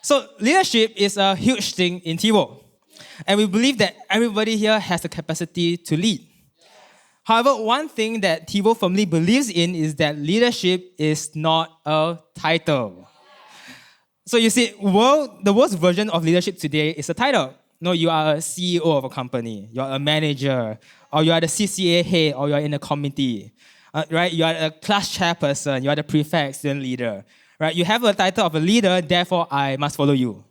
So leadership is a huge thing in TiVo. And we believe that everybody here has the capacity to lead. However, one thing that TiVo firmly believes in is that leadership is not a title. So you see, the worst version of leadership today is a title. No, you are a CEO of a company, you are a manager, or you are the CCA head, or you are in a committee, right? You are a class chairperson, you are the prefect, student leader, right? You have a title of a leader, therefore I must follow you.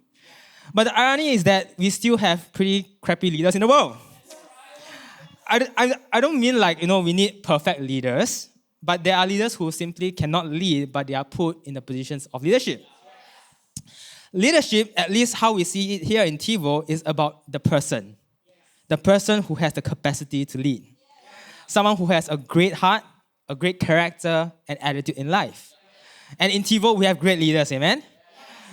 But the irony is that we still have pretty crappy leaders in the world. I don't mean like, we need perfect leaders, but there are leaders who simply cannot lead, but they are put in the positions of leadership. Leadership, at least how we see it here in TiVo, is about the person who has the capacity to lead. Someone who has a great heart, a great character, and attitude in life. And in TiVo, we have great leaders, amen?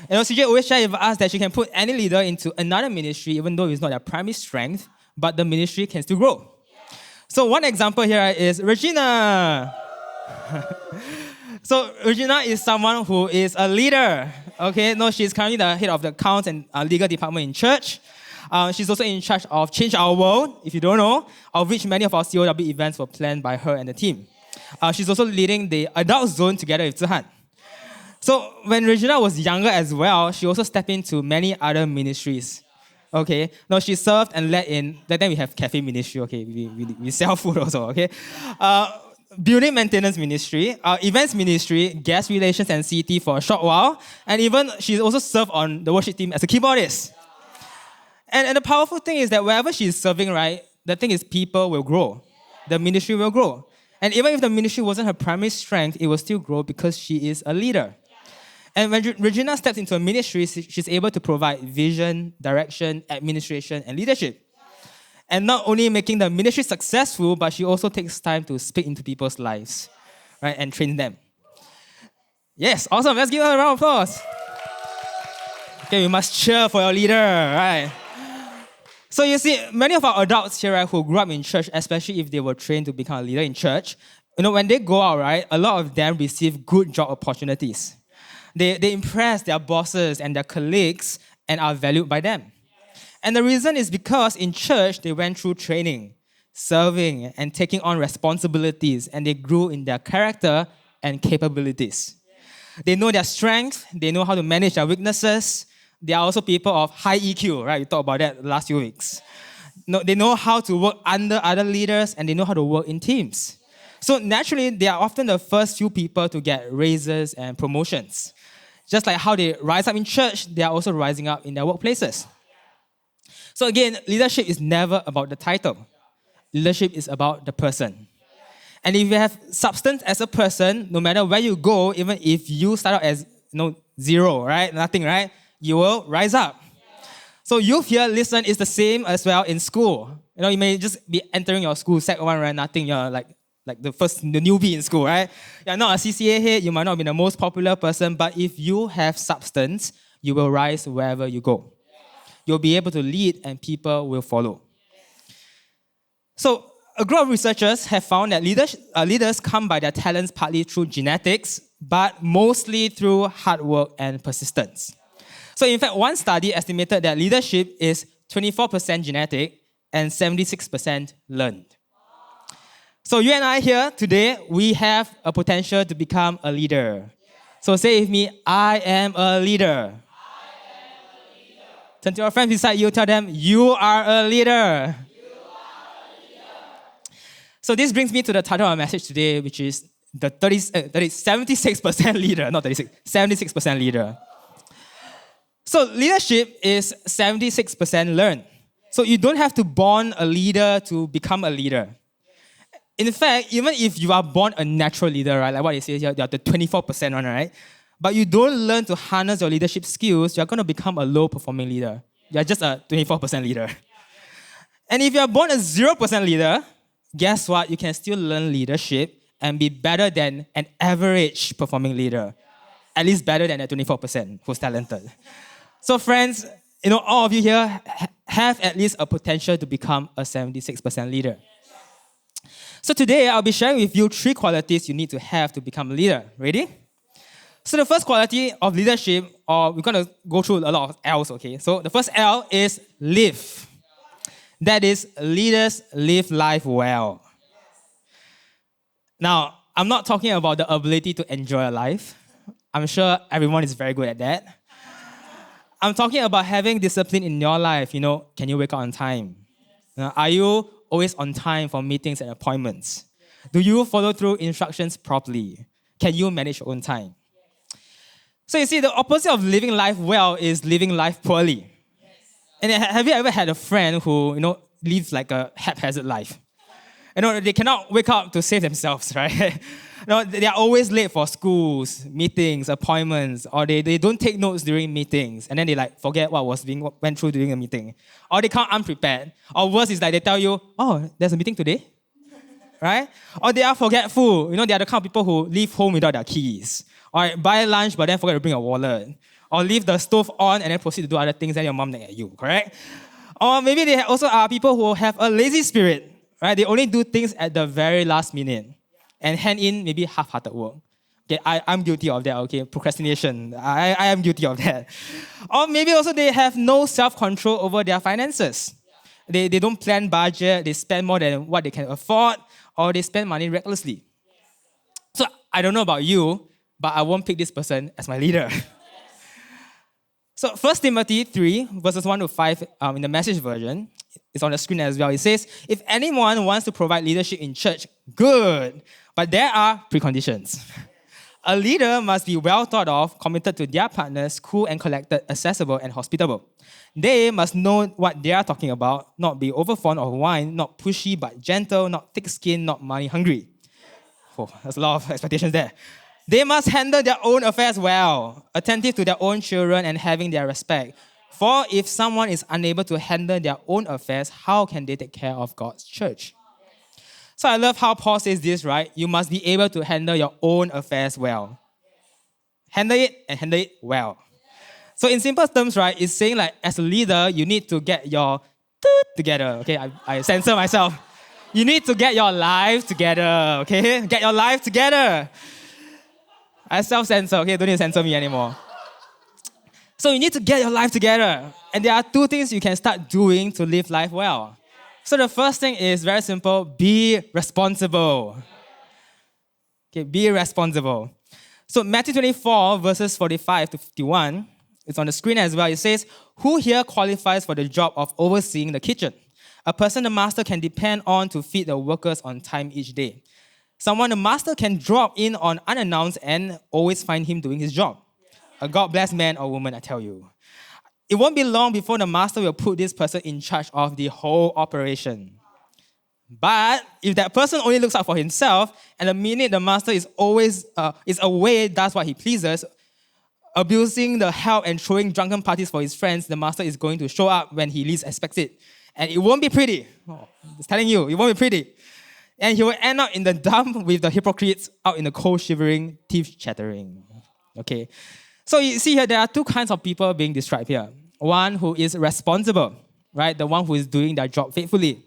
CJ always shares with us that she can put any leader into another ministry, even though it's not their primary strength, but the ministry can still grow. So one example here is Regina. So Regina is someone who is a leader. Okay, no, she's currently the head of the accounts and legal department in church. She's also in charge of Change Our World, if you don't know, of which many of our COW events were planned by her and the team. She's also leading the adult zone together with Zihan. So when Regina was younger as well, she also stepped into many other ministries. Okay, no, she served and led in, that time we have cafe ministry, okay, we sell food also, okay. Building maintenance ministry, events ministry, guest relations and CT for a short while, and even she also served on the worship team as a keyboardist. And the powerful thing is that wherever she's serving, right, the thing is people will grow. The ministry will grow. And even if the ministry wasn't her primary strength, it will still grow because she is a leader. And when Regina steps into a ministry, she's able to provide vision, direction, administration, and leadership. And not only making the ministry successful, but she also takes time to speak into people's lives, right, and train them. Yes, awesome. Let's give her a round of applause. Okay, we must cheer for your leader, right? So you see, many of our adults here, right, who grew up in church, especially if they were trained to become a leader in church, when they go out, right, a lot of them receive good job opportunities. They impress their bosses and their colleagues and are valued by them. And the reason is because in church, they went through training, serving, and taking on responsibilities, and they grew in their character and capabilities. They know their strengths, they know how to manage their weaknesses. They are also people of high EQ, right? We talked about that the last few weeks. They know how to work under other leaders, and they know how to work in teams. So naturally, they are often the first few people to get raises and promotions. Just like how they rise up in church, they are also rising up in their workplaces. So again, leadership is never about the title. Leadership is about the person. And if you have substance as a person, no matter where you go, even if you start out as zero, right? Nothing, right? You will rise up. So youth here, listen, is the same as well in school. You may just be entering your school, Sec 1, right? Nothing, you're like the newbie in school, right? You're not a CCA head, you might not be the most popular person, but if you have substance, you will rise wherever you go. You'll be able to lead and people will follow. So a group of researchers have found that leaders come by their talents partly through genetics, but mostly through hard work and persistence. So in fact, one study estimated that leadership is 24% genetic and 76% learned. So you and I here today, we have a potential to become a leader. So say with me, I am a leader. Turn to your friends beside you, tell them, you are a leader. So this brings me to the title of our message today, which is the 76% leader, not 36, 76% leader. So leadership is 76% learned. So you don't have to born a leader to become a leader. In fact, even if you are born a natural leader, right, like what it says here, you are the 24% one, right? But you don't learn to harness your leadership skills, you're going to become a low-performing leader. You're just a 24% leader. And if you're born a 0% leader, guess what? You can still learn leadership and be better than an average performing leader. At least better than a 24% who's talented. So friends, all of you here have at least a potential to become a 76% leader. So today, I'll be sharing with you 3 qualities you need to have to become a leader. Ready? So the first quality of leadership, or we're going to go through a lot of L's, okay? So the first L is live. That is, leaders live life well. Now, I'm not talking about the ability to enjoy life. I'm sure everyone is very good at that. I'm talking about having discipline in your life. Can you wake up on time? Are you always on time for meetings and appointments? Do you follow through instructions properly? Can you manage your own time? So you see, the opposite of living life well is living life poorly. And have you ever had a friend who, lives like a haphazard life? They cannot wake up to save themselves, right? They are always late for schools, meetings, appointments, or they don't take notes during meetings, and then they forget what went through during the meeting. Or they come unprepared. Or worse is they tell you, oh, there's a meeting today, right? Or they are forgetful. They are the kind of people who leave home without their keys. Or buy lunch but then forget to bring a wallet. Or leave the stove on and then proceed to do other things, and your mom nag at you, correct? Or maybe they also are people who have a lazy spirit. Right? They only do things at the very last minute and hand in maybe half-hearted work. Okay, I'm guilty of that, okay? Procrastination. I am guilty of that. Or maybe also they have no self-control over their finances. They don't plan budget, they spend more than what they can afford, or they spend money recklessly. So I don't know about you, but I won't pick this person as my leader. So 1 Timothy 3, verses 1 to 5 in the Message version, it's on the screen as well. It says, if anyone wants to provide leadership in church, good. But there are preconditions. A leader must be well thought of, committed to their partners, cool and collected, accessible and hospitable. They must know what they are talking about, not be overfond of wine, not pushy but gentle, not thick-skinned, not money-hungry. Oh, there's a lot of expectations there. They must handle their own affairs well, attentive to their own children and having their respect. For if someone is unable to handle their own affairs, how can they take care of God's church? So I love how Paul says this, right? You must be able to handle your own affairs well. Handle it and handle it well. So in simple terms, right, it's saying as a leader, you need to get your together. Okay, I censor myself. You need to get your life together, okay? Get your life together. I self-censor, okay? Don't need to censor me anymore. So you need to get your life together. And there are two things you can start doing to live life well. So the first thing is very simple, be responsible. Okay, be responsible. So Matthew 24, verses 45 to 51, it's on the screen as well. It says, who here qualifies for the job of overseeing the kitchen? A person the master can depend on to feed the workers on time each day. Someone the master can drop in on unannounced and always find him doing his job. A God-blessed man or woman, I tell you. It won't be long before the master will put this person in charge of the whole operation. But if that person only looks out for himself, and the minute the master is always is away, does what he pleases, abusing the help and throwing drunken parties for his friends, the master is going to show up when he least expects it. And it won't be pretty. Oh, I'm telling you, it won't be pretty. And he will end up in the dump with the hypocrites out in the cold shivering, teeth chattering. Okay. So you see here, there are two kinds of people being described here. One who is responsible, right? The one who is doing their job faithfully.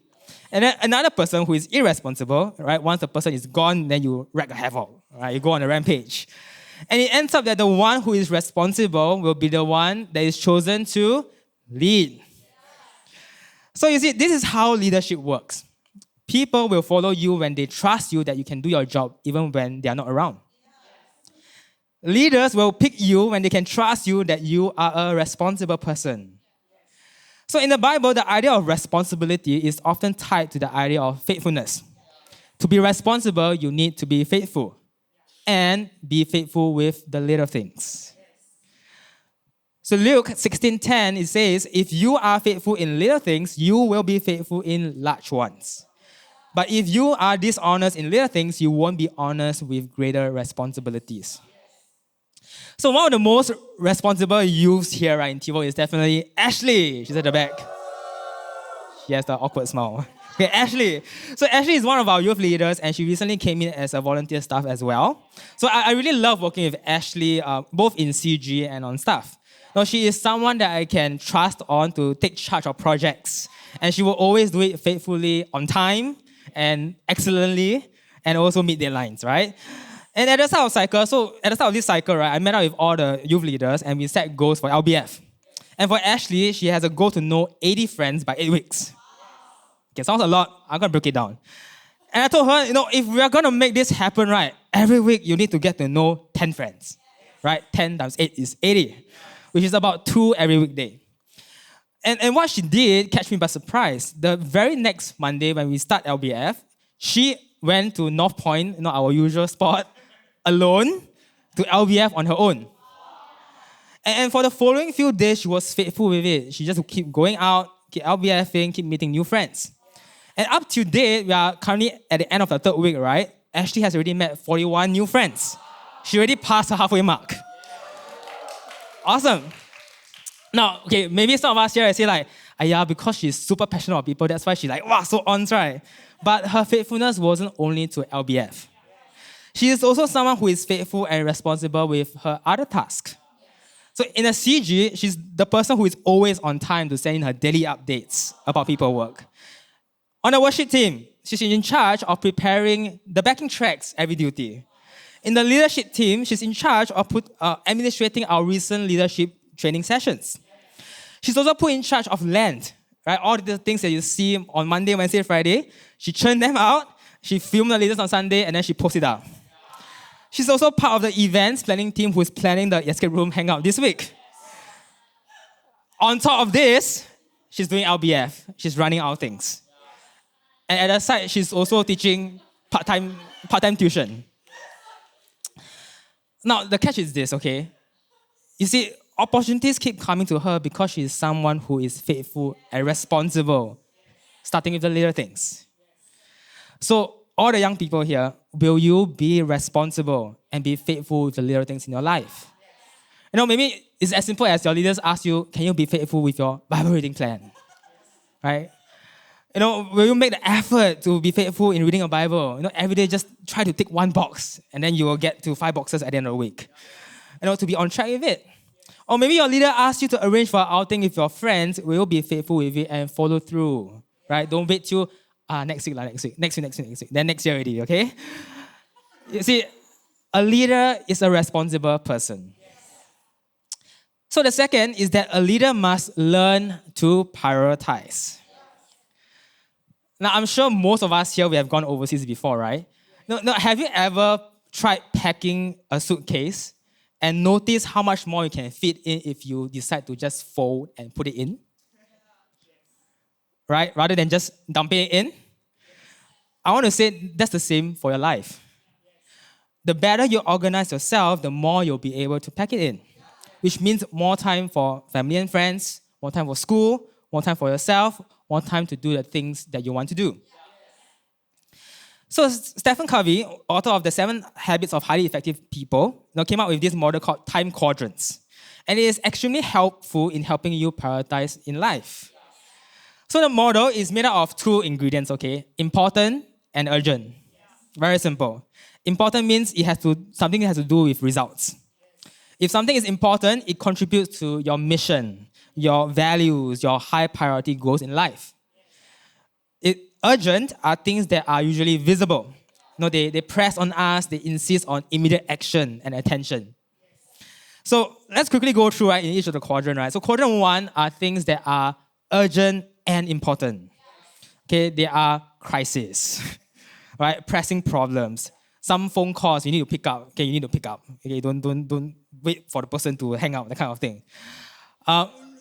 And then another person who is irresponsible, right? Once the person is gone, then you wreak havoc, right? You go on a rampage. And it ends up that the one who is responsible will be the one that is chosen to lead. So you see, this is how leadership works. People will follow you when they trust you that you can do your job even when they are not around. Leaders will pick you when they can trust you that you are a responsible person. So in the Bible, the idea of responsibility is often tied to the idea of faithfulness. To be responsible, you need to be faithful. And be faithful with the little things. So Luke 16:10, it says, if you are faithful in little things, you will be faithful in large ones. But if you are dishonest in little things, you won't be honest with greater responsibilities. So one of the most responsible youths here right, in TiVo is definitely Ashley. She's at the back. She has the awkward smile. Okay, Ashley. So Ashley is one of our youth leaders, and she recently came in as a volunteer staff as well. So I really love working with Ashley, both in CG and on staff. Now, she is someone that I can trust on to take charge of projects. And she will always do it faithfully, on time, and excellently, and also meet deadlines, right? And at the start of this cycle, right, I met up with all the youth leaders and we set goals for LBF. And for Ashley, she has a goal to know 80 friends by 8 weeks. Okay, sounds a lot. I'm going to break it down. And I told her, if we are going to make this happen, right, every week you need to get to know 10 friends, right? 10 times 8 is 80, which is about 2 every weekday. And what she did catch me by surprise. The very next Monday when we start LBF, she went to North Point, our usual spot, alone to LBF on her own. And for the following few days, she was faithful with it. She just keep going out, keep LBFing, keep meeting new friends. And up to date, we are currently at the end of the 3rd week, right? Ashley has already met 41 new friends. She already passed the halfway mark. Awesome. Now, okay, maybe some of us here say like, because she's super passionate about people, that's why she's like, wow, so on, right? But her faithfulness wasn't only to LBF. She is also someone who is faithful and responsible with her other tasks. So in a CG, she's the person who is always on time to send in her daily updates about people work. On the worship team, she's in charge of preparing the backing tracks every duty. In the leadership team, she's in charge of administrating our recent leadership training sessions. She's also put in charge of land, right? All the things that you see on Monday, Wednesday, Friday, she churned them out, she filmed the leaders on Sunday, and then she posted it up. She's also part of the events planning team who's planning the escape room hangout this week. On top of this, she's doing LBF. She's running our things. And at the side, she's also teaching part-time tuition. Now, the catch is this, okay? You see, opportunities keep coming to her because she is someone who is faithful and responsible, starting with the little things. So, all the young people here, will you be responsible and be faithful with the little things in your life? Maybe it's as simple as your leaders ask you, can you be faithful with your Bible reading plan? Right? Will you make the effort to be faithful in reading a Bible? Every day just try to tick 1 box and then you will get to 5 boxes at the end of the week. To be on track with it. Or maybe your leader asks you to arrange for an outing with your friends, will you be faithful with it and follow through? Right? Don't wait till next week, then next year already, okay? You see, a leader is a responsible person. So the second is that a leader must learn to prioritize. Now, I'm sure most of us here, we have gone overseas before, right? No, have you ever tried packing a suitcase and noticed how much more you can fit in if you decide to just fold and put it in? Right? Rather than just dumping it in? I want to say that's the same for your life. The better you organize yourself, the more you'll be able to pack it in. Which means more time for family and friends, more time for school, more time for yourself, more time to do the things that you want to do. So Stephen Covey, author of the 7 Habits of Highly Effective People, came up with this model called time quadrants. And it is extremely helpful in helping you prioritize in life. So the model is made up of 2 ingredients, okay? Important and urgent. Very simple. Important means something has to do with results. If something is important, it contributes to your mission, your values, your high priority goals in life. Urgent are things that are usually visible. They press on us, they insist on immediate action and attention. So let's quickly go through in each of the quadrants, right? So quadrant 1 are things that are urgent and important. Okay, they are crises, right? Pressing problems. Some phone calls you need to pick up. Okay, you need to pick up. Okay, don't wait for the person to hang out, that kind of thing.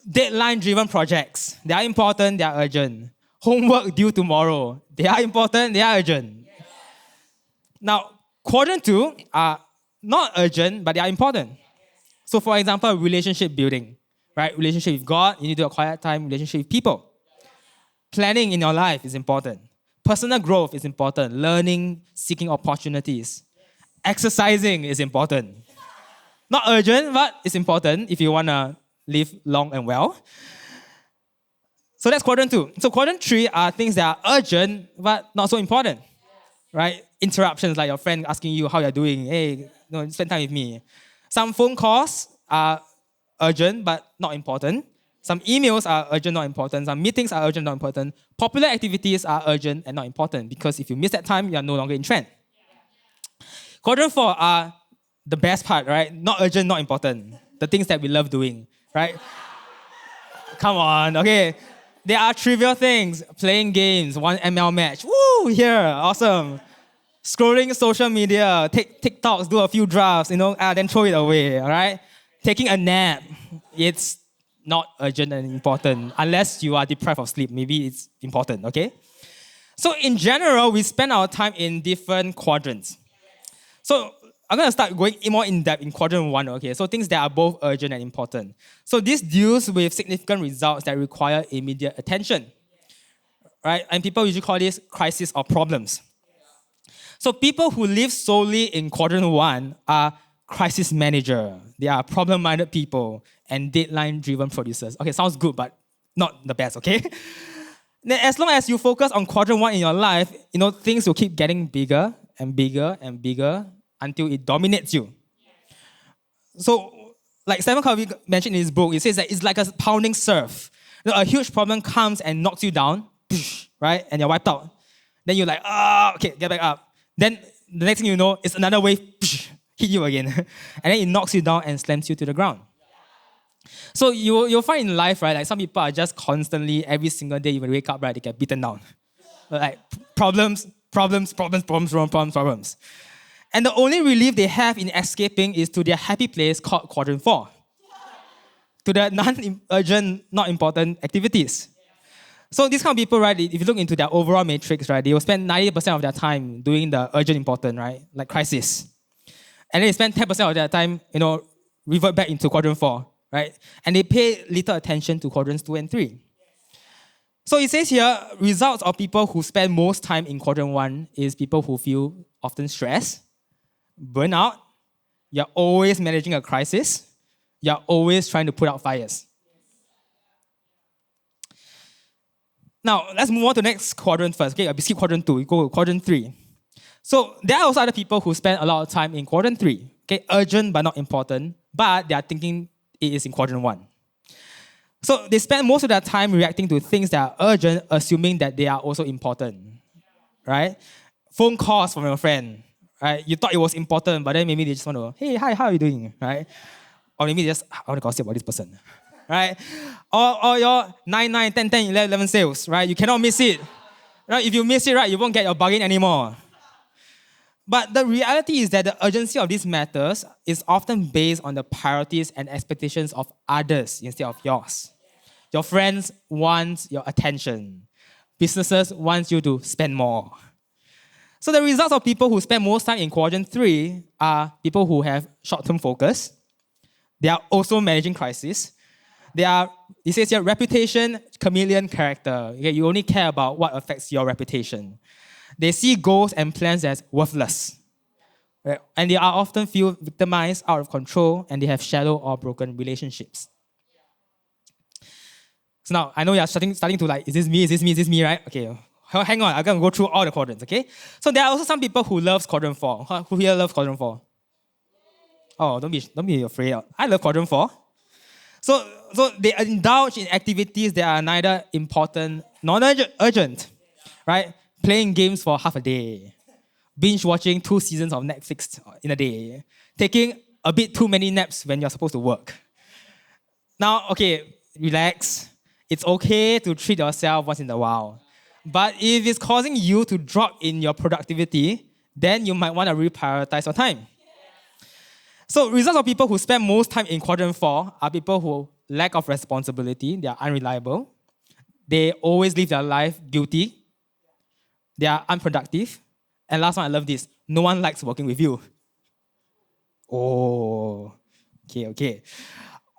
Deadline-driven projects. They are important, they are urgent. Homework due tomorrow. They are important, they are urgent. Now, quadrant 2 are not urgent, but they are important. So for example, relationship building, right? Relationship with God, you need to acquire time, relationship with people. Planning in your life is important. Personal growth is important. Learning, seeking opportunities. Exercising is important. Not urgent, but it's important if you want to live long and well. So that's quadrant 2. So quadrant 3 are things that are urgent, but not so important, right? Interruptions like your friend asking you how you're doing. Hey, spend time with me. Some phone calls are urgent, but not important. Some emails are urgent, not important. Some meetings are urgent, not important. Popular activities are urgent and not important because if you miss that time, you're no longer in trend. Quadrant 4 are the best part, right? Not urgent, not important. The things that we love doing, right? Come on, okay. There are trivial things. Playing games, one ML match. Woo, here, awesome. Scrolling social media, take TikToks, do a few drafts, then throw it away, all right? Taking a nap, it's not urgent and important. Unless you are deprived of sleep, maybe it's important, okay? So in general, we spend our time in different quadrants. So I'm going to start going more in depth in quadrant 1, okay? So things that are both urgent and important. So this deals with significant results that require immediate attention, right? And people usually call this crisis or problems. So people who live solely in quadrant 1 are crisis manager. They are problem-minded people and deadline-driven producers. Okay, sounds good, but not the best, okay? Then as long as you focus on quadrant 1 in your life, things will keep getting bigger and bigger and bigger until it dominates you. So, like Stephen Covey mentioned in his book, he says that it's like a pounding surf. A huge problem comes and knocks you down, right? And you're wiped out. Then you're like, okay, get back up. Then the next thing you know, it's another wave, hit you again. And then it knocks you down and slams you to the ground. So you'll find in life, right, like some people are just constantly, every single day, when you wake up, right, they get beaten down. Like problems. And the only relief they have in escaping is to their happy place called quadrant 4. To the non-urgent, not important activities. So these kind of people, right, if you look into their overall matrix, right, they will spend 90% of their time doing the urgent important, right, like crisis. And then they spend 10% of their time, revert back into quadrant 4, right? And they pay little attention to quadrants 2 and 3. So it says here, results of people who spend most time in quadrant 1 is people who feel often stressed, burnout, you're always managing a crisis, you're always trying to put out fires. Now, let's move on to the next quadrant first. Okay, we skip quadrant 2, we go to quadrant 3. So there are also other people who spend a lot of time in quadrant 3. Okay, urgent but not important, but they are thinking it is in quadrant 1. So they spend most of their time reacting to things that are urgent, assuming that they are also important, right? Phone calls from your friend, right? You thought it was important, but then maybe they just want to, hey, hi, how are you doing, right? Or maybe just, I want to gossip about this person, right? Or your 9, 9, 10, 10, 11, 11 sales, right? You cannot miss it. Right? If you miss it, right, you won't get your bargain anymore. But the reality is that the urgency of these matters is often based on the priorities and expectations of others instead of yours. Your friends want your attention. Businesses want you to spend more. So the results of people who spend most time in quadrant 3 are people who have short-term focus. They are also managing crisis. It says here, reputation, chameleon character. Okay, you only care about what affects your reputation. They see goals and plans as worthless. Right? And they are often feel victimized, out of control, and they have shallow or broken relationships. So now, I know you're starting to like, is this me, right? Okay, hang on, I'm going to go through all the quadrants, okay? So there are also some people who love quadrant 4. Who here loves quadrant 4? Oh, don't be afraid. I love quadrant 4. So they indulge in activities that are neither important nor urgent, right? Playing games for half a day, binge watching 2 seasons of Netflix in a day, taking a bit too many naps when you're supposed to work. Now, okay, relax. It's okay to treat yourself once in a while. But if it's causing you to drop in your productivity, then you might want to reprioritize your time. So results of people who spend most time in quadrant 4 are people who lack of responsibility, they are unreliable, they always live their life guilty, they are unproductive, and last one, I love this, no one likes working with you. Oh, okay.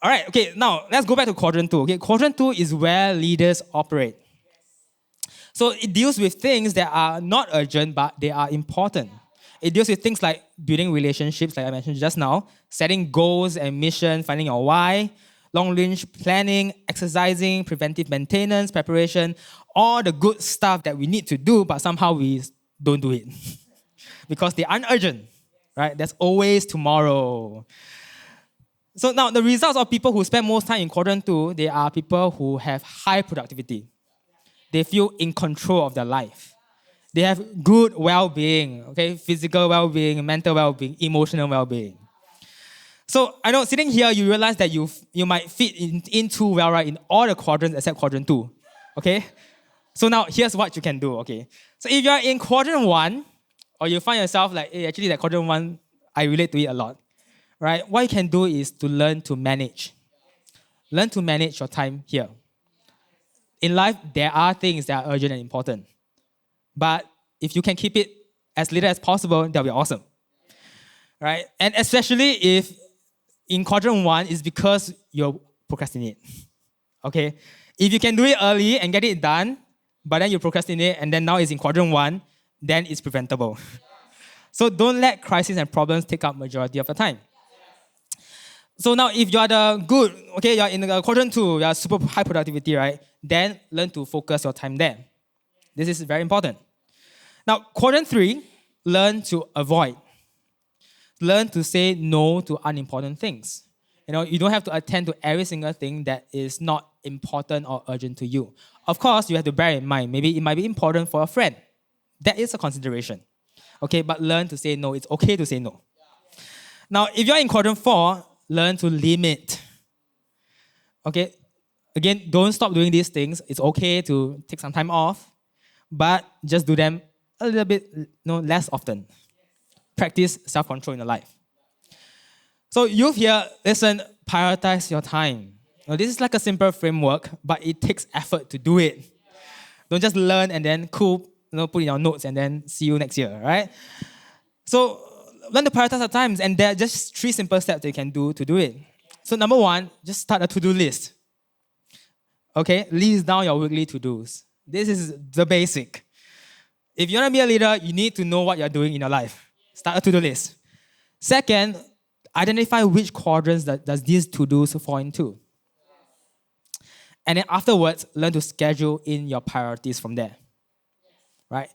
All right, okay, now let's go back to quadrant 2. Okay, quadrant 2 is where leaders operate. So it deals with things that are not urgent, but they are important. It deals with things like building relationships, like I mentioned just now, setting goals and missions, finding your why, long-range planning, exercising, preventive maintenance, preparation, all the good stuff that we need to do, but somehow we don't do it. Because they aren't urgent, right? There's always tomorrow. So now the results of people who spend most time in quadrant 2, they are people who have high productivity. They feel in control of their life. They have good well-being, okay? Physical well-being, mental well-being, emotional well-being. So I know sitting here, you realize that you might fit in too well, right, in all the quadrants except quadrant 2, okay? So now here's what you can do, okay? So if you're in quadrant 1, or you find yourself like, hey, actually that quadrant 1, I relate to it a lot, right? What you can do is to learn to manage. Learn to manage your time here. In life, there are things that are urgent and important. But if you can keep it as little as possible, that'll be awesome, right? And especially if in quadrant 1 is because you procrastinate, okay? If you can do it early and get it done, but then you procrastinate and then now it's in quadrant 1, then it's preventable. So don't let crises and problems take up majority of the time. So now if you're the good, okay, you're in the quadrant 2, you're super high productivity, right? Then learn to focus your time there. This is very important. Now, quadrant 3, learn to avoid. Learn to say no to unimportant things. You don't have to attend to every single thing that is not important or urgent to you. Of course, you have to bear in mind, maybe it might be important for a friend. That is a consideration. Okay, but learn to say no. It's okay to say no. Now, if you're in quadrant 4, learn to limit. Okay, again, don't stop doing these things. It's okay to take some time off, but just do them a little bit less often. Practice self-control in your life. So youth here, listen, prioritize your time. This is like a simple framework, but it takes effort to do it. Don't just learn and then put in your notes and then see you next year, right? So learn to prioritize your times, and there are just 3 simple steps that you can do to do it. So number 1, just start a to-do list. Okay, list down your weekly to-dos. This is the basic. If you want to be a leader, you need to know what you're doing in your life. Start a to-do list. Second, identify which quadrants does these to-dos fall into. And then afterwards, learn to schedule in your priorities from there. Right?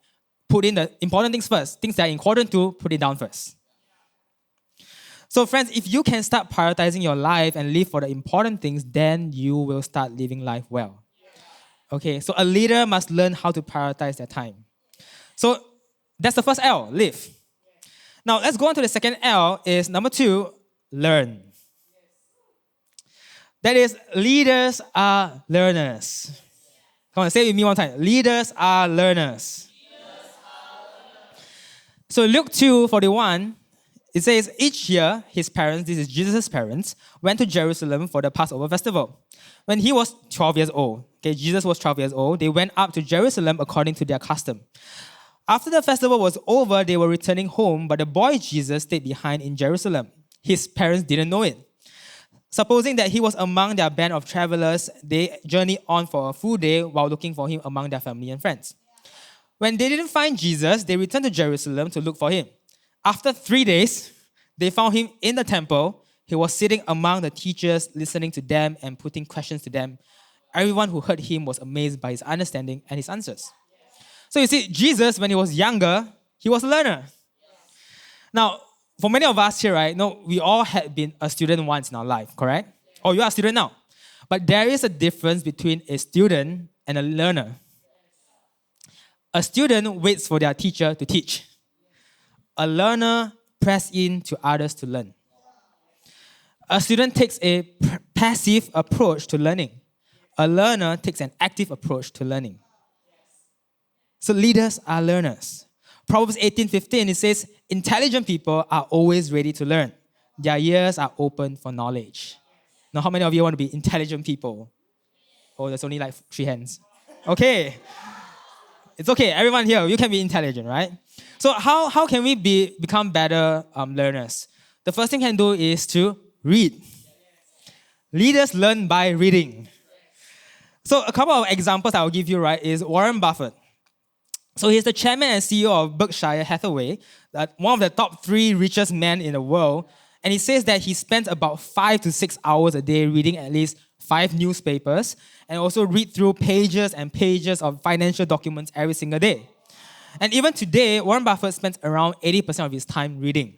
Put in the important things first. Things that are in quadrant 2, put it down first. So friends, if you can start prioritizing your life and live for the important things, then you will start living life well. Okay, so a leader must learn how to prioritize their time. So that's the first L, live. Now let's go on to the second L, is number 2, learn. That is, leaders are learners. Come on, say it with me one time. Leaders are learners. So Luke 2:41, it says, each year his parents, this is Jesus' parents, went to Jerusalem for the Passover festival. When he was 12 years old, okay, Jesus was 12 years old, they went up to Jerusalem according to their custom. After the festival was over, they were returning home, but the boy Jesus stayed behind in Jerusalem. His parents didn't know it. Supposing that he was among their band of travelers, they journeyed on for a full day while looking for him among their family and friends. When they didn't find Jesus, they returned to Jerusalem to look for him. After 3 days, they found him in the temple. He was sitting among the teachers, listening to them and putting questions to them. Everyone who heard him was amazed by his understanding and his answers. So you see, Jesus, when he was younger, he was a learner. Now, for many of us here, right, we all had been a student once in our life, correct? Or you are a student now. But there is a difference between a student and a learner. A student waits for their teacher to teach. A learner presses in to others to learn. A student takes a passive approach to learning. A learner takes an active approach to learning. So leaders are learners. Proverbs 18:15, it says, intelligent people are always ready to learn. Their ears are open for knowledge. Now, how many of you want to be intelligent people? Oh, there's only like 3 hands. Okay. It's okay. Everyone here, you can be intelligent, right? So how can we become better learners? The first thing we can do is to read. Leaders learn by reading. So a couple of examples I will give you, right, is Warren Buffett. So he's the chairman and CEO of Berkshire Hathaway, one of the top 3 richest men in the world. And he says that he spends about 5 to 6 hours a day reading at least 5 newspapers and also read through pages and pages of financial documents every single day. And even today, Warren Buffett spends around 80% of his time reading.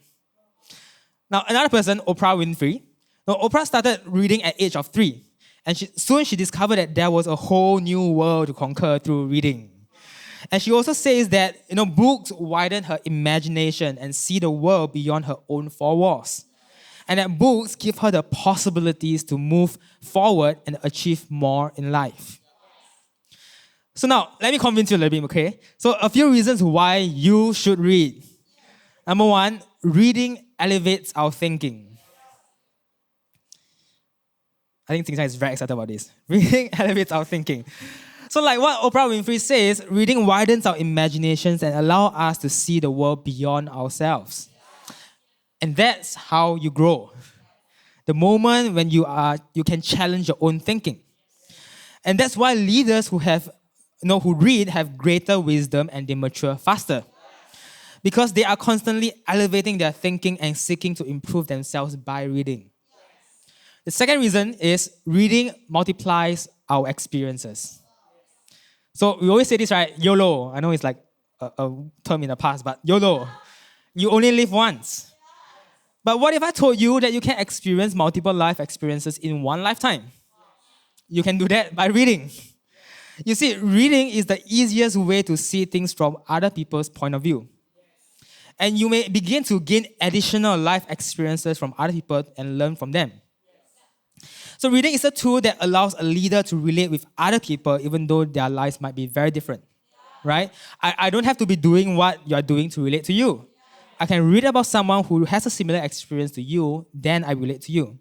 Now, another person, Oprah Winfrey. Now, Oprah started reading at age of 3. And soon she discovered that there was a whole new world to conquer through reading. And she also says that, books widen her imagination and see the world beyond her own four walls. And that books give her the possibilities to move forward and achieve more in life. So now, let me convince you a little bit, okay? So a few reasons why you should read. Number one, reading elevates our thinking. I think Ting Sai is very excited about this. Reading elevates our thinking. So like what Oprah Winfrey says, reading widens our imaginations and allow us to see the world beyond ourselves. And that's how you grow. The moment when you can challenge your own thinking. And that's why leaders who read have greater wisdom and they mature faster. Because they are constantly elevating their thinking and seeking to improve themselves by reading. The second reason is reading multiplies our experiences. So we always say this, right? YOLO. I know it's like a term in the past, but YOLO. You only live once. But what if I told you that you can experience multiple life experiences in one lifetime? You can do that by reading. You see, reading is the easiest way to see things from other people's point of view. And you may begin to gain additional life experiences from other people and learn from them. So reading is a tool that allows a leader to relate with other people even though their lives might be very different, right? I don't have to be doing what you're doing to relate to you. I can read about someone who has a similar experience to you, then I relate to you.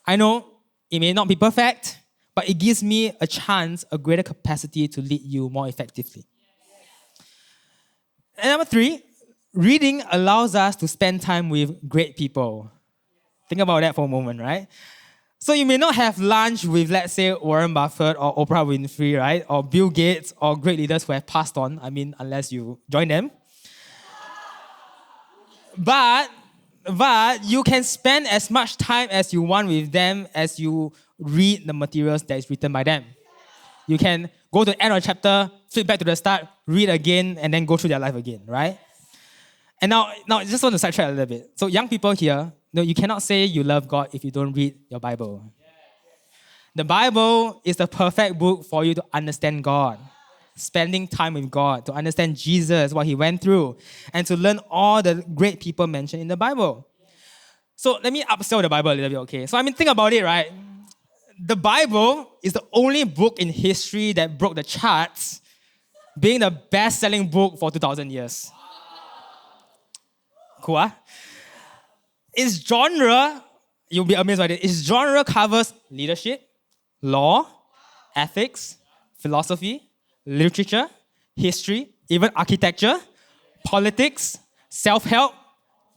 I know it may not be perfect, but it gives me a chance, a greater capacity to lead you more effectively. And number three, reading allows us to spend time with great people. Think about that for a moment, right? So you may not have lunch with, let's say, Warren Buffett or Oprah Winfrey, right? Or Bill Gates or great leaders who have passed on. I mean, unless you join them. But you can spend as much time as you want with them as you read the materials that is written by them. You can go to the end of the chapter, flip back to the start, read again, and then go through their life again, right? And now I just want to sidetrack a little bit. So young people here, you cannot say you love God if you don't read your Bible. The Bible is the perfect book for you to understand God, spending time with God, to understand Jesus, what he went through, and to learn all the great people mentioned in the Bible. So let me upsell the Bible a little bit, okay? So think about it, right? The Bible is the only book in history that broke the charts, being the best-selling book for 2,000 years. Cool, huh? Its genre, you'll be amazed by it. Its genre covers leadership, law, ethics, philosophy, literature, history, even architecture, politics, self-help.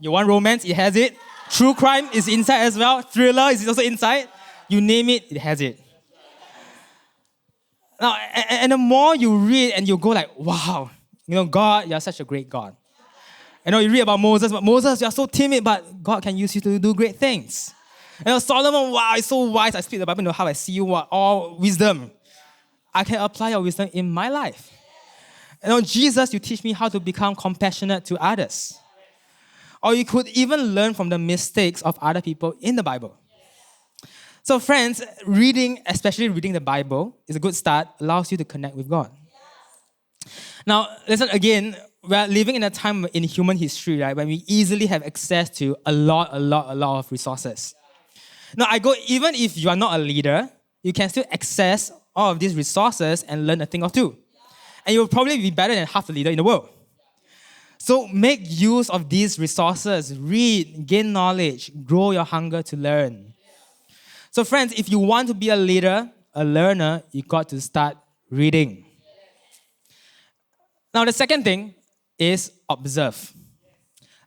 You want romance, it has it. True crime is inside as well. Thriller is also inside. You name it, it has it. Now, and the more you read and you go like, wow, God, you're such a great God. You read about Moses, but Moses, you're so timid, but God can use you to do great things. Solomon, wow, it's so wise. I speak the Bible, know how I see you, all wisdom. I can apply your wisdom in my life. Jesus, you teach me how to become compassionate to others. Or you could even learn from the mistakes of other people in the Bible. So friends, reading, especially reading the Bible, is a good start, allows you to connect with God. Now, listen again, we're living in a time in human history, right, when we easily have access to a lot of resources. Now, even if you are not a leader, you can still access all of these resources and learn a thing or two. And you'll probably be better than half the leader in the world. So make use of these resources. Read, gain knowledge, grow your hunger to learn. So friends, if you want to be a leader, a learner, you got to start reading. Now, the second thing is observe.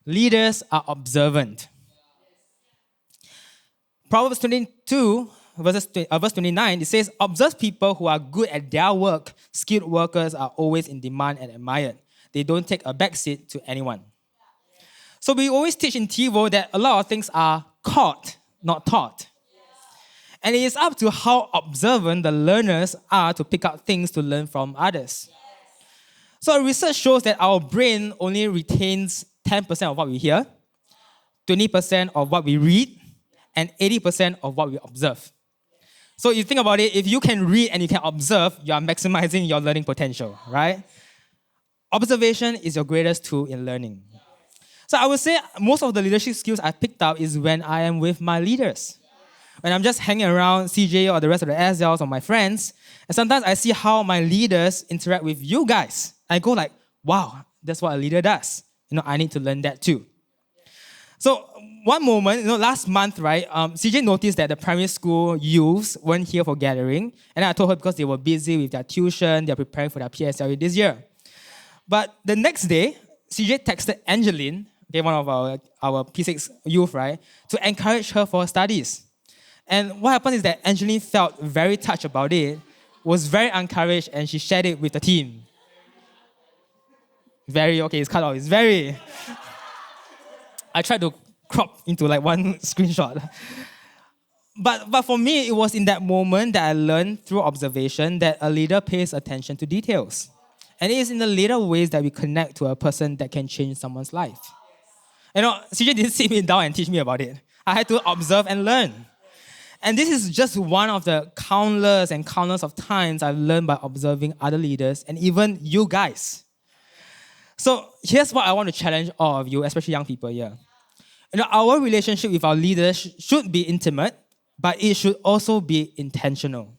Leaders are observant. Proverbs 22, verse 29, it says, observe people who are good at their work. Skilled workers are always in demand and admired. They don't take a backseat to anyone. So we always teach in TiVo that a lot of things are caught, not taught. And it is up to how observant the learners are to pick up things to learn from others. So research shows that our brain only retains 10% of what we hear, 20% of what we read, and 80% of what we observe. So you think about it, if you can read and you can observe, you are maximizing your learning potential, right? Observation is your greatest tool in learning. So I would say most of the leadership skills I picked up is when I am with my leaders. When I'm just hanging around CJ or the rest of the SLs or my friends, and sometimes I see how my leaders interact with you guys. I go like, wow, that's what a leader does. I need to learn that too. So one moment, last month, right, CJ noticed that the primary school youths weren't here for gathering. And I told her because they were busy with their tuition, they're preparing for their PSLE this year. But the next day, CJ texted Angeline, one of our P6 youth, right, to encourage her for her studies. And what happened is that Angeline felt very touched about it, was very encouraged, and she shared it with the team. It's cut off. It's very... I tried to crop into like one screenshot. But for me, it was in that moment that I learned through observation that a leader pays attention to details. And it is in the little ways that we connect to a person that can change someone's life. CJ didn't sit me down and teach me about it. I had to observe and learn. And this is just one of the countless and countless of times I've learned by observing other leaders and even you guys. So here's what I want to challenge all of you, especially young people here. Our relationship with our leaders should be intimate, but it should also be intentional.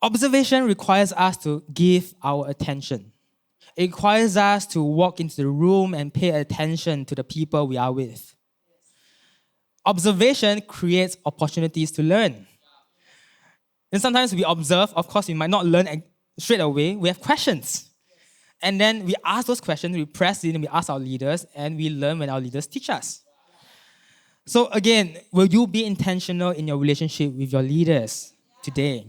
Observation requires us to give our attention. It requires us to walk into the room and pay attention to the people we are with. Observation creates opportunities to learn. And sometimes we observe, of course, we might not learn straight away. We have questions. And then we ask those questions, we press in, we ask our leaders, and we learn when our leaders teach us. So again, will you be intentional in your relationship with your leaders today?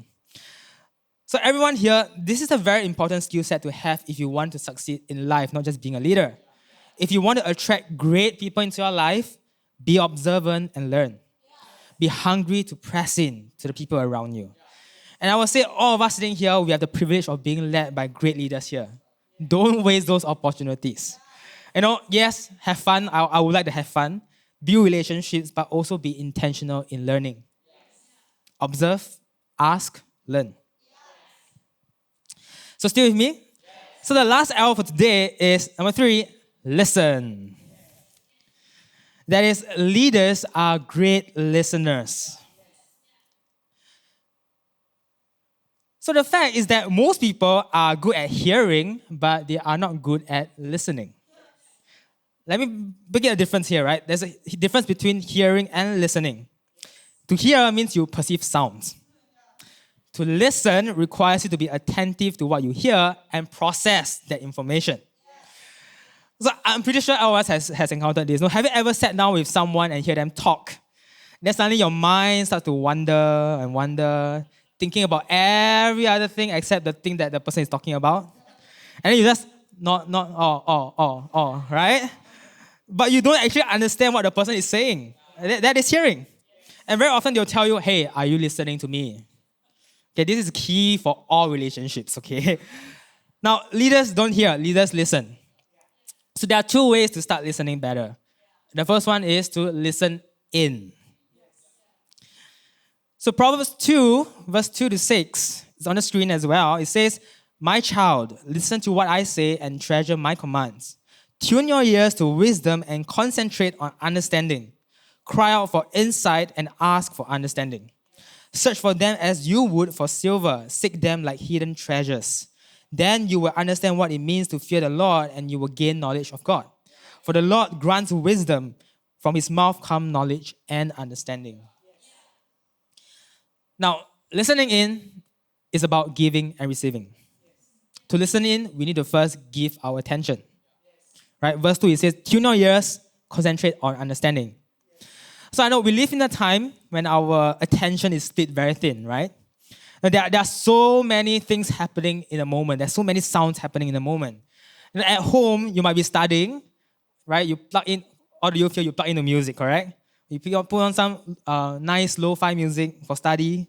So everyone here, this is a very important skill set to have if you want to succeed in life, not just being a leader. If you want to attract great people into your life, be observant and learn. Be hungry to press in to the people around you. And I would say all of us sitting here, we have the privilege of being led by great leaders here. Don't waste those opportunities. Yes, have fun. I would like to have fun. Build relationships, but also be intentional in learning. Observe, ask, learn. So still with me? So the last L for today is number 3, listen. That is, leaders are great listeners. So the fact is that most people are good at hearing, but they are not good at listening. Let me begin a difference here, right? There's a difference between hearing and listening. To hear means you perceive sounds. To listen requires you to be attentive to what you hear and process that information. So I'm pretty sure all of us has encountered this. Have you ever sat down with someone and hear them talk? Then suddenly your mind starts to wander, thinking about every other thing except the thing that the person is talking about. And then you just right? But you don't actually understand what the person is saying. That is hearing. And very often they'll tell you, hey, are you listening to me? Okay, this is key for all relationships, okay? Now, leaders don't hear, leaders listen. So there are 2 ways to start listening better. The first one is to listen in. So Proverbs 2, verse 2 to 6, it's on the screen as well. It says, my child, listen to what I say and treasure my commands. Tune your ears to wisdom and concentrate on understanding. Cry out for insight and ask for understanding. Search for them as you would for silver. Seek them like hidden treasures. Then you will understand what it means to fear the Lord and you will gain knowledge of God. For the Lord grants wisdom. From his mouth come knowledge and understanding. Now, listening in is about giving and receiving. To listen in, we need to first give our attention. Right? Verse 2, it says, tune your ears, concentrate on understanding. So I know we live in a time when our attention is split very thin, right? There are so many things happening in a moment. There's so many sounds happening in a moment. At home, you might be studying, right? You plug in, or do you feel you plug in the music, correct? You put on some nice lo-fi music for study.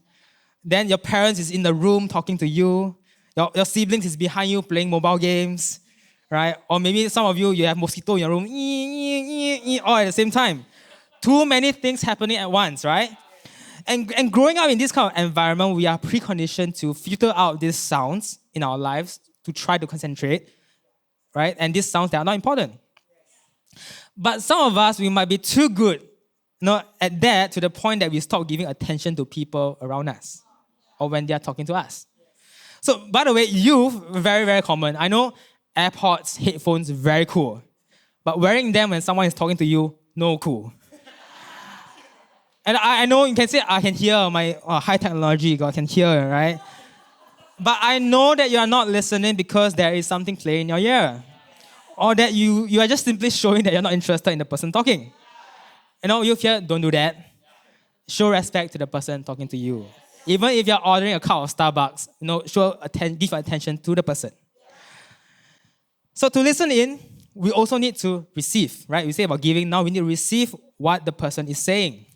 Then your parents is in the room talking to you. Your siblings is behind you playing mobile games, right? Or maybe some of you have mosquito in your room, all at the same time. Too many things happening at once, right? And growing up in this kind of environment, we are preconditioned to filter out these sounds in our lives to try to concentrate, right? And these sounds that are not important. But some of us, we might be too good at that to the point that we stop giving attention to people around us or when they are talking to us. So, by the way, youth, very, very common. I know AirPods, headphones, very cool. But wearing them when someone is talking to you, no cool. And I know you can say, I can hear my high technology, God can hear, right? But I know that you are not listening because there is something playing in your ear. Or that you are just simply showing that you're not interested in the person talking. You here, don't do that. Show respect to the person talking to you. Even if you're ordering a cup of Starbucks, give attention to the person. So to listen in, we also need to receive, right? We say about giving, now we need to receive what the person is saying.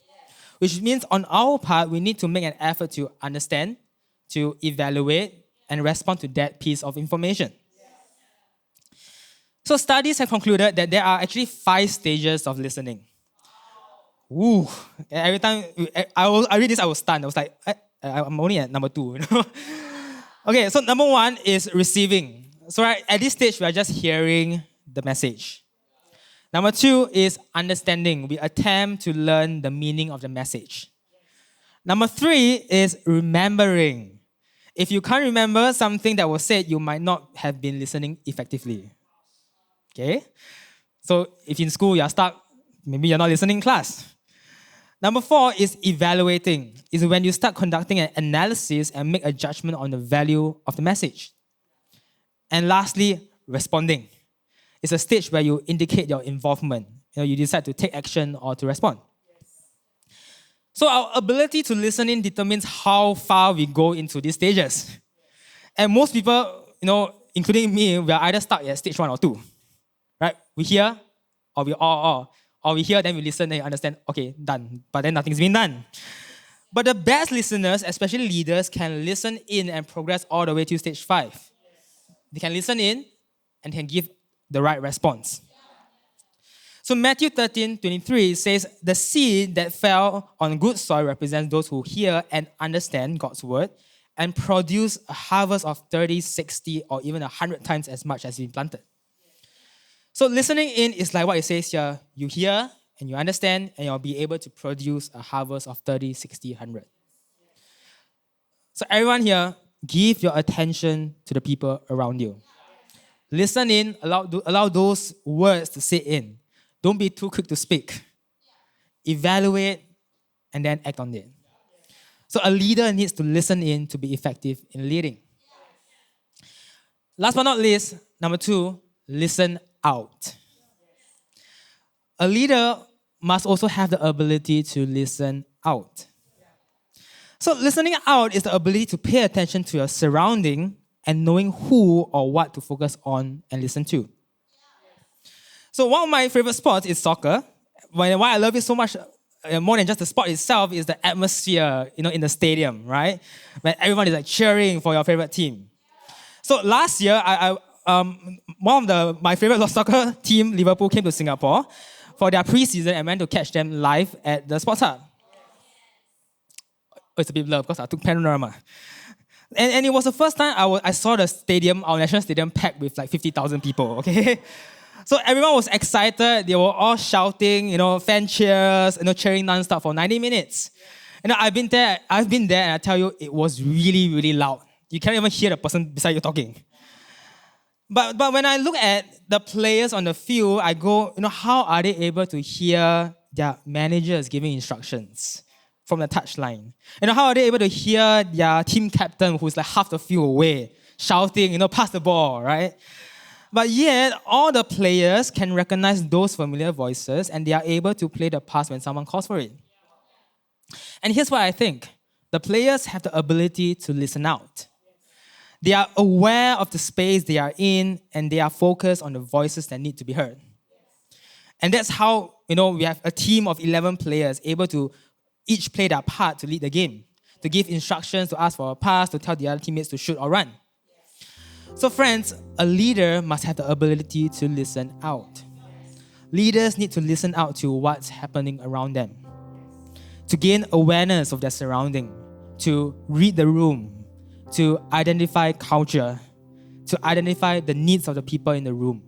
Which means on our part, we need to make an effort to understand, to evaluate, and respond to that piece of information. So studies have concluded that there are actually 5 stages of listening. Ooh, every time I read this, I was stunned. I was like, I'm only at number 2. Okay, so number 1 is receiving. So right, at this stage, we are just hearing the message. Number 2 is understanding. We attempt to learn the meaning of the message. Number 3 is remembering. If you can't remember something that was said, you might not have been listening effectively. Okay? So if in school you're stuck, maybe you're not listening in class. Number 4 is evaluating. Is when you start conducting an analysis and make a judgment on the value of the message. And lastly, responding. It's a stage where you indicate your involvement. You decide to take action or to respond. So our ability to listen in determines how far we go into these stages. And most people, including me, we are either stuck at stage 1 or 2. Right? We hear, or we hear, then we listen, and we understand, okay, done. But then nothing's been done. But the best listeners, especially leaders, can listen in and progress all the way to stage 5. They can listen in and can give the right response. So Matthew 13:23 says, the seed that fell on good soil represents those who hear and understand God's word and produce a harvest of 30, 60, or even 100 times as much as been planted. So listening in is like what it says here. You hear and you understand and you'll be able to produce a harvest of 30, 60, 100. So everyone here, give your attention to the people around you. Listen in, allow those words to sit in. Don't be too quick to speak. Evaluate and then act on it. So a leader needs to listen in to be effective in leading. Last but not least, number 2, listen out. A leader must also have the ability to listen out. So listening out is the ability to pay attention to your surrounding and knowing who or what to focus on and listen to. So one of my favorite sports is soccer. Why I love it so much, more than just the sport itself, is the atmosphere, in the stadium, right? When everyone is like cheering for your favorite team. So last year, one of my favorite soccer team, Liverpool, came to Singapore for their preseason and went to catch them live at the Sports Hub. It's a bit blurred because I took panorama. And it was the first time I saw the stadium, our national stadium, packed with like 50,000 people, okay? So everyone was excited. They were all shouting, fan cheers, cheering non-stop for 90 minutes. I've been there, and I tell you, it was really, really loud. You can't even hear the person beside you talking. But when I look at the players on the field, I go, how are they able to hear their managers giving instructions from the touchline? How are they able to hear their team captain, who's like half the field away, shouting, pass the ball, right? But yet, all the players can recognize those familiar voices and they are able to play the pass when someone calls for it. And here's what I think. The players have the ability to listen out. They are aware of the space they are in and they are focused on the voices that need to be heard. And that's how, we have a team of 11 players able to each play their part to lead the game, to give instructions, to ask for a pass, to tell the other teammates to shoot or run. So friends, a leader must have the ability to listen out. Leaders need to listen out to what's happening around them. to gain awareness of their surrounding, to read the room, to identify culture, to identify the needs of the people in the room,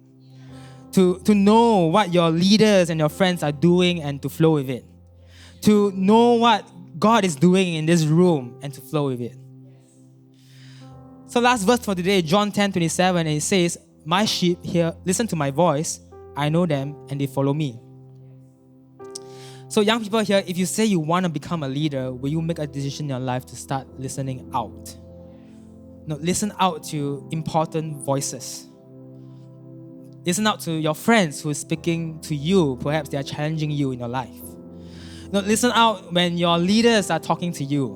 to know what your leaders and your friends are doing and to flow with it, to know what God is doing in this room and to flow with it. So last verse for today, John 10:27, and it says, "My sheep hear, listen to my voice, I know them and they follow me." So young people here, if you say you want to become a leader, will you make a decision in your life to start listening out? No, listen out to important voices. Listen out to your friends who are speaking to you. Perhaps they are challenging you in your life. No, listen out when your leaders are talking to you.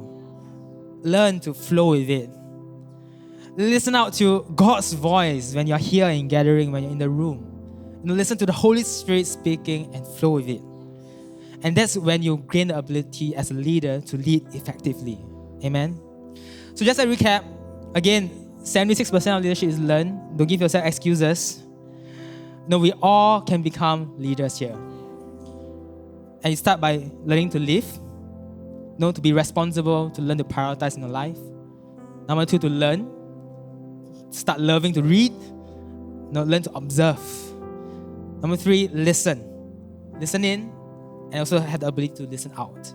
Learn to flow with it. Listen out to God's voice when you're here in gathering, when you're in the room. Listen to the Holy Spirit speaking and flow with it. And that's when you gain the ability as a leader to lead effectively. Amen? So just a recap. Again, 76% of leadership is learned. Don't give yourself excuses. No, we all can become leaders here. And you start by learning to live. To be responsible, to learn to prioritize in your life. Number 2, to learn. Start loving to read. Learn to observe. Number 3, listen. Listen in and also have the ability to listen out.